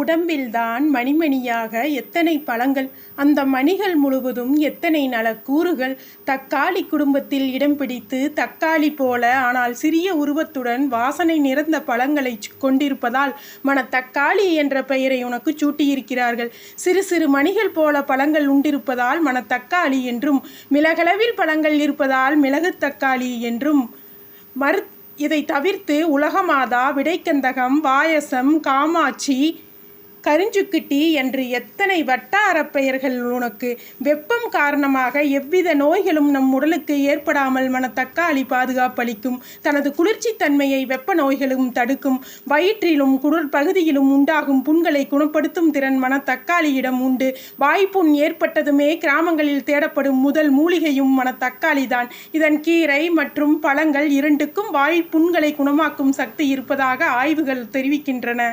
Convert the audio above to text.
உடம்பில்தான் மணிமணியாக எத்தனை பழங்கள், அந்த மணிகள் முழுவதும் எத்தனை நலக்கூறுகள். தக்காளி குடும்பத்தில் இடம் பிடித்து தக்காளி போல ஆனால் சிறிய உருவத்துடன் வாசனை நிறைந்த பழங்களை கொண்டிருப்பதால் மணத்தக்காளி என்ற பெயரை உனக்கு சூட்டியிருக்கிறார்கள். சிறு சிறு மணிகள் போல பழங்கள் உண்டிருப்பதால் மணத்தக்காளி என்றும், மிளகளவில் பழங்கள் இருப்பதால் மிளகு தக்காளி என்றும். இதை தவிர்த்து உலகமாதா, விடைக்கந்தகம், வாயசம், காமாட்சி, கரிஞ்சுக்கிட்டி என்று எத்தனை வட்டார பெயர்கள் உனக்கு. வெப்பம் காரணமாக எவ்வித நோய்களும் நம் உடலுக்கு ஏற்படாமல் மணத்தக்காளி பாதுகாப்பளிக்கும். தனது குளிர்ச்சி தன்மையை வெப்ப நோய்களும் தடுக்கும். வயிற்றிலும் குடல் பகுதியிலும் உண்டாகும் புண்களை குணப்படுத்தும் திறன் மணத்தக்காளியிடம் உண்டு. வாய்ப்புண் ஏற்பட்டதுமே கிராமங்களில் தேடப்படும் முதல் மூலிகையும் மணத்தக்காளி தான். இதன் கீரை மற்றும் பழங்கள் இரண்டுக்கும் வாய்ப்புண்களை குணமாக்கும் சக்தி இருப்பதாக ஆய்வுகள் தெரிவிக்கின்றன.